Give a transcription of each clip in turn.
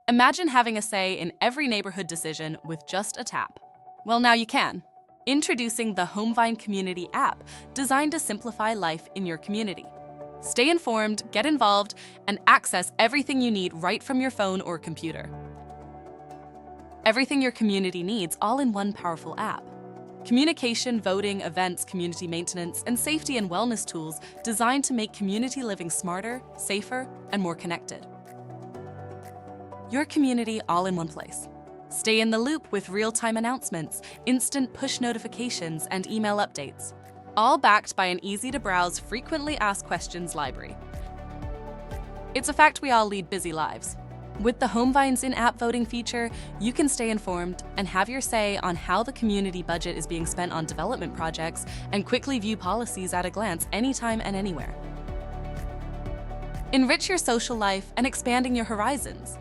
Imagine having a say in every neighborhood decision with just a tap. Well, now you can. Introducing the Homevine Community app, designed to simplify life in your community. Stay informed, get involved, and access everything you need right from your phone or computer. Everything your community needs, all in one powerful app. Communication, voting, events, community maintenance, and safety and wellness tools designed to make community living smarter, safer, and more connected. Your community all in one place. Stay in the loop with real-time announcements, instant push notifications, and email updates, all backed by an easy-to-browse, frequently asked questions library. It's a fact we all lead busy lives. With the Homevine's in-app voting feature, you can stay informed and have your say on how the community budget is being spent on development projects and quickly view policies at a glance anytime and anywhere. Enrich your social life and expanding your horizons.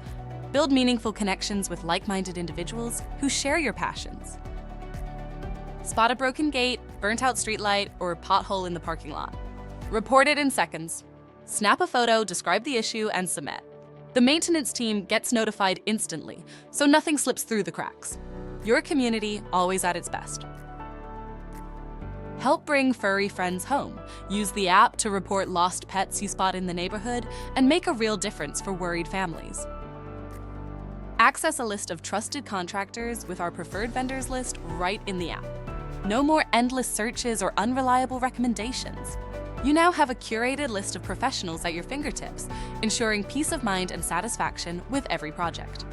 Build meaningful connections with like-minded individuals who share your passions. Spot a broken gate, burnt-out streetlight, or pothole in the parking lot. Report it in seconds. Snap a photo, describe the issue, and submit. The maintenance team gets notified instantly, so nothing slips through the cracks. Your community, always at its best. Help bring furry friends home. Use the app to report lost pets you spot in the neighborhood and make a real difference for worried families. Access a list of trusted contractors with our preferred vendors list right in the app. No more endless searches or unreliable recommendations. You now have a curated list of professionals at your fingertips, ensuring peace of mind and satisfaction with every project.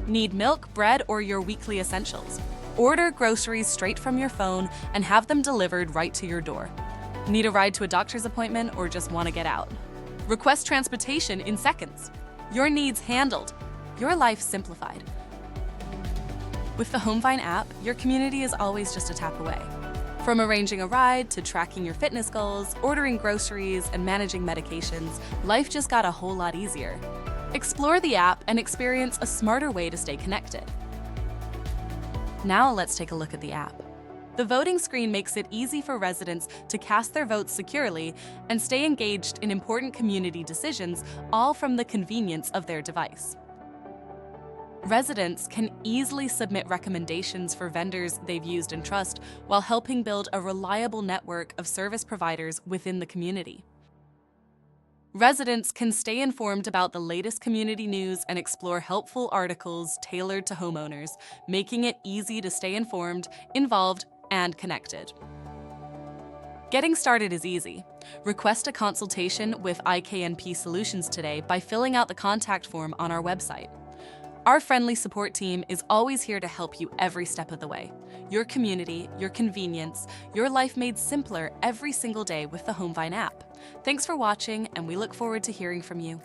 Need milk, bread, or your weekly essentials? Order groceries straight from your phone and have them delivered right to your door. Need a ride to a doctor's appointment or just want to get out? Request transportation in seconds. Your needs handled. Your life simplified. With the Homevine app, your community is always just a tap away. From arranging a ride to tracking your fitness goals, ordering groceries, and managing medications, life just got a whole lot easier. Explore the app and experience a smarter way to stay connected. Now let's take a look at the app. The voting screen makes it easy for residents to cast their votes securely and stay engaged in important community decisions, all from the convenience of their device. Residents can easily submit recommendations for vendors they've used and trust while helping build a reliable network of service providers within the community. Residents can stay informed about the latest community news and explore helpful articles tailored to homeowners, making it easy to stay informed, involved, and connected. Getting started is easy. Request a consultation with IKNP Solutions today by filling out the contact form on our website. Our friendly support team is always here to help you every step of the way. Your community, your convenience, your life made simpler every single day with the Homevine app. Thanks for watching, and we look forward to hearing from you.